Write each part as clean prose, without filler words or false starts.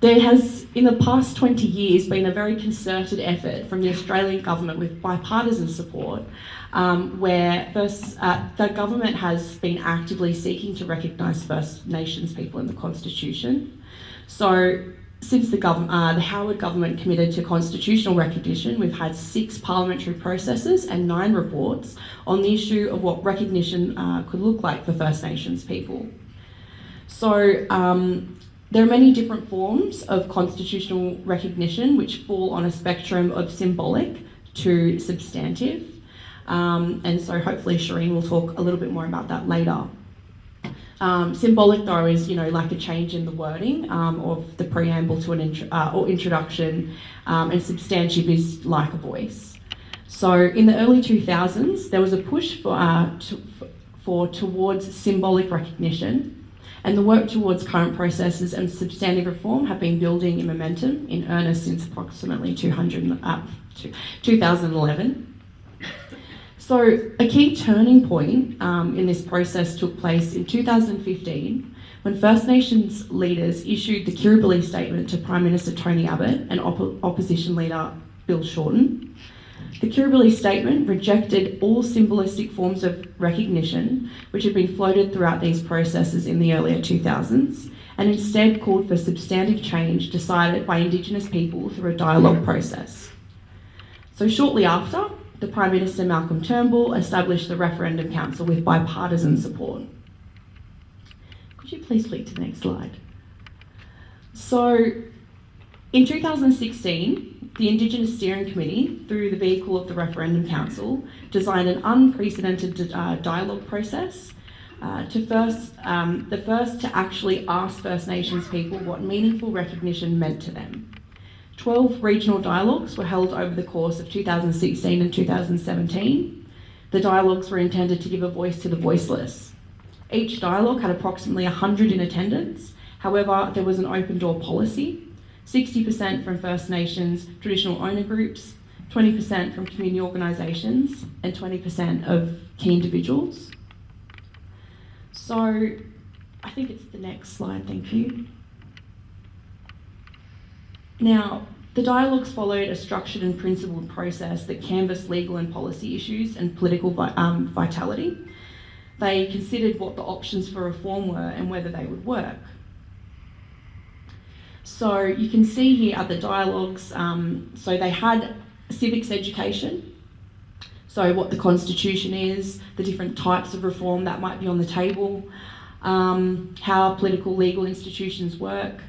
There has, in the past 20 years, been a very concerted effort from the Australian government with bipartisan support, where the government has been actively seeking to recognise First Nations people in the Constitution. So, since the Howard government committed to constitutional recognition, we've had 6 parliamentary processes and 9 reports on the issue of what recognition could look like for First Nations people. So, there are many different forms of constitutional recognition which fall on a spectrum of symbolic to substantive. And so hopefully Shireen will talk a little bit more about that later. Symbolic though is, like a change in the wording of the preamble to an introduction, and substantive is like a voice. So in the early 2000s, there was a push towards symbolic recognition. And the work towards current processes and substantive reform have been building in momentum in earnest since approximately 2011. So a key turning point in this process took place in 2015 when First Nations leaders issued the Uluru Statement to Prime Minister Tony Abbott and Opposition Leader Bill Shorten. The Uluru Statement rejected all symbolistic forms of recognition which had been floated throughout these processes in the earlier 2000s, and instead called for substantive change decided by Indigenous people through a dialogue process. So shortly after, the Prime Minister Malcolm Turnbull established the Referendum Council with bipartisan support. Could you please flick to the next slide? So in 2016, the Indigenous Steering Committee, through the vehicle of the Referendum Council, designed an unprecedented dialogue process, the first to actually ask First Nations people what meaningful recognition meant to them. 12 regional dialogues were held over the course of 2016 and 2017. The dialogues were intended to give a voice to the voiceless. Each dialogue had approximately 100 in attendance. However, there was an open door policy. 60% from First Nations traditional owner groups, 20% from community organisations, and 20% of key individuals. So, I think it's the next slide, thank you. Now, the dialogues followed a structured and principled process that canvassed legal and policy issues and political vitality. They considered what the options for reform were and whether they would work. So you can see here at the dialogues, so they had civics education, so what the Constitution is, the different types of reform that might be on the table, how political legal institutions work,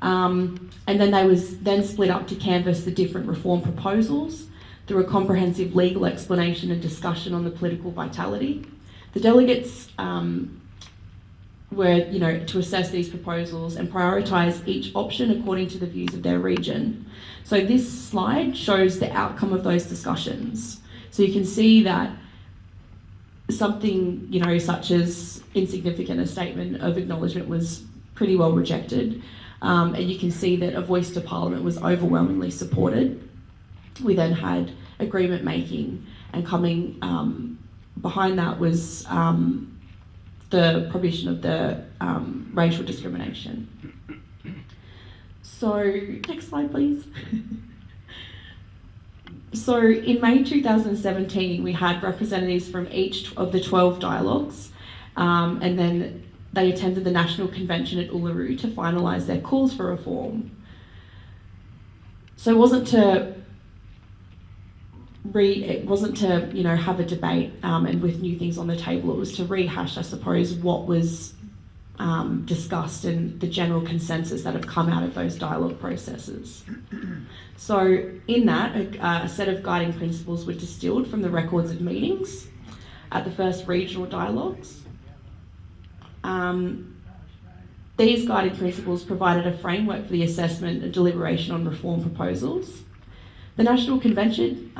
and then they was then split up to canvass the different reform proposals through a comprehensive legal explanation and discussion on the political vitality. The delegates were, to assess these proposals and prioritise each option according to the views of their region. So this slide shows the outcome of those discussions. So you can see that something, such as insignificant a statement of acknowledgement was pretty well rejected. And you can see that a voice to Parliament was overwhelmingly supported. We then had agreement making, and coming behind that was the provision of the racial discrimination. So, next slide please. So in May 2017, we had representatives from each of the 12 dialogues, and then they attended the National Convention at Uluru to finalise their calls for reform. So it wasn't to have a debate and with new things on the table. It was to rehash, I suppose, what was discussed and the general consensus that have come out of those dialogue processes. So in that, a set of guiding principles were distilled from the records of meetings at the first regional dialogues. These guiding principles provided a framework for the assessment and deliberation on reform proposals. The National Convention,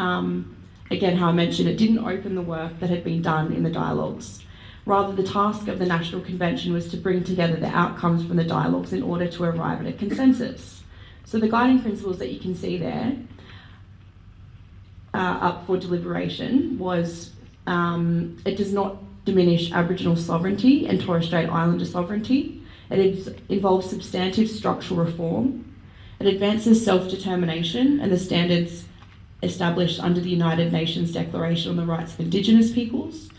again, how I mentioned, it didn't open the work that had been done in the dialogues. Rather, the task of the National Convention was to bring together the outcomes from the dialogues in order to arrive at a consensus. So the guiding principles that you can see there up for deliberation was it does not diminish Aboriginal sovereignty and Torres Strait Islander sovereignty. It involves substantive structural reform. It advances self-determination and the standards established under the United Nations Declaration on the Rights of Indigenous Peoples.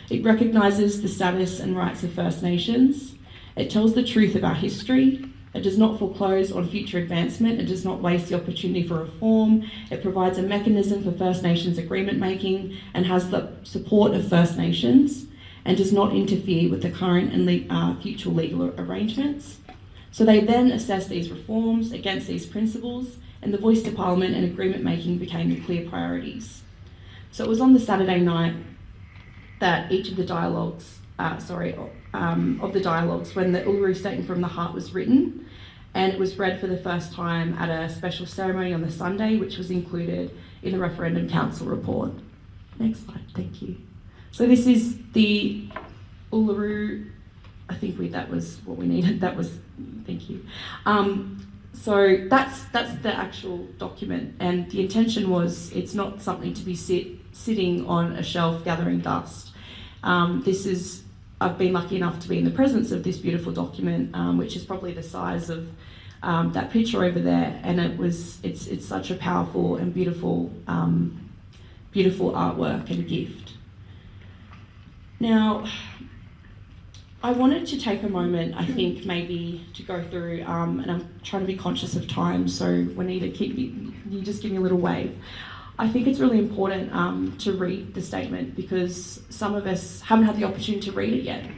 It recognises the status and rights of First Nations. It tells the truth about history. It does not foreclose on future advancement. It does not waste the opportunity for reform. It provides a mechanism for First Nations agreement making and has the support of First Nations and does not interfere with the current and future legal arrangements. So they then assessed these reforms against these principles, and the voice to Parliament and agreement making became the clear priorities. So it was on the Saturday night that each of the dialogues, when the Uluru Statement from the Heart was written, and it was read for the first time at a special ceremony on the Sunday, which was included in the Referendum Council report. Next slide, thank you. So this is the Uluru, that was what we needed, thank you. So that's the actual document, and the intention was it's not something to be sitting on a shelf gathering dust. I've been lucky enough to be in the presence of this beautiful document, which is probably the size of that picture over there, and it's such a powerful and beautiful artwork and gift. Now, I wanted to take a moment, I think, maybe to go through, and I'm trying to be conscious of time, so Juanita, you just give me a little wave. I think it's really important to read the statement because some of us haven't had the opportunity to read it yet.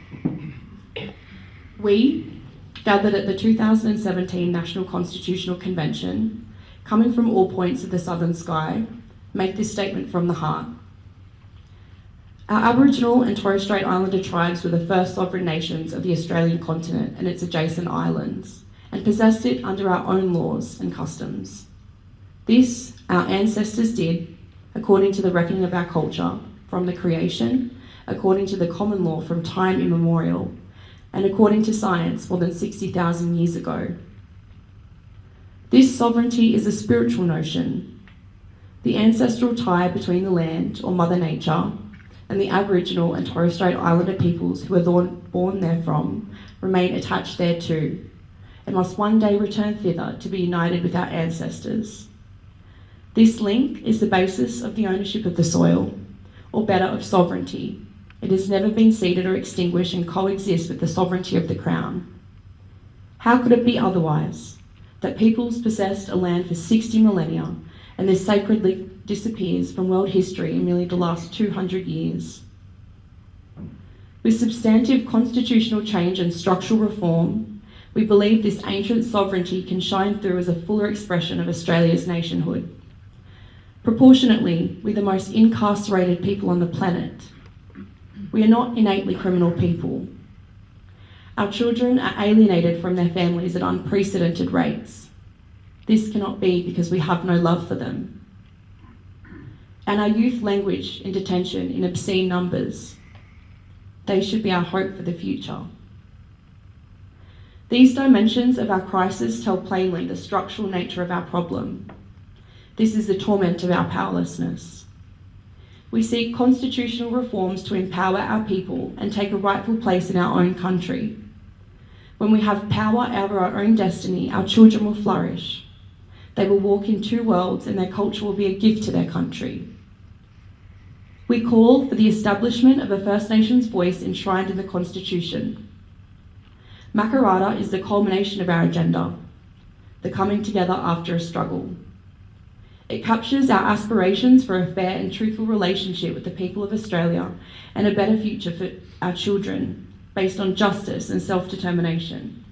We, gathered at the 2017 National Constitutional Convention, coming from all points of the southern sky, make this statement from the heart. Our Aboriginal and Torres Strait Islander tribes were the first sovereign nations of the Australian continent and its adjacent islands, and possessed it under our own laws and customs. This, our ancestors did, according to the reckoning of our culture, from the creation, according to the common law from time immemorial, and according to science more than 60,000 years ago. This sovereignty is a spiritual notion. The ancestral tie between the land, or Mother Nature, and the Aboriginal and Torres Strait Islander peoples who are born therefrom remain attached thereto, and must one day return thither to be united with our ancestors. This link is the basis of the ownership of the soil, or better, of sovereignty. It has never been ceded or extinguished and coexists with the sovereignty of the Crown. How could it be otherwise? That peoples possessed a land for 60 millennia and this sacredly disappears from world history in merely the last 200 years. With substantive constitutional change and structural reform, we believe this ancient sovereignty can shine through as a fuller expression of Australia's nationhood. Proportionately, we're the most incarcerated people on the planet. We are not innately criminal people. Our children are alienated from their families at unprecedented rates. This cannot be because we have no love for them. And our youth languish in detention in obscene numbers. They should be our hope for the future. These dimensions of our crisis tell plainly the structural nature of our problem. This is the torment of our powerlessness. We seek constitutional reforms to empower our people and take a rightful place in our own country. When we have power over our own destiny, our children will flourish. They will walk in two worlds and their culture will be a gift to their country. We call for the establishment of a First Nations voice enshrined in the Constitution. Makarrata is the culmination of our agenda, the coming together after a struggle. It captures our aspirations for a fair and truthful relationship with the people of Australia and a better future for our children based on justice and self-determination.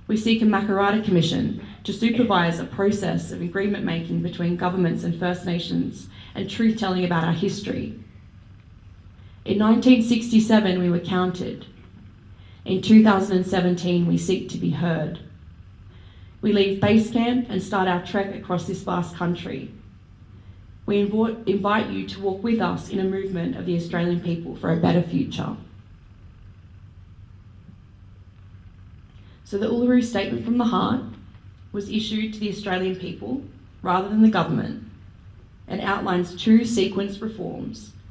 We seek a Makarrata Commission to supervise a process of agreement making between governments and First Nations and truth-telling about our history. In 1967, we were counted. In 2017, we seek to be heard. We leave base camp and start our trek across this vast country. We invite you to walk with us in a movement of the Australian people for a better future. So the Uluru Statement from the Heart was issued to the Australian people rather than the government and outlines two sequenced reforms.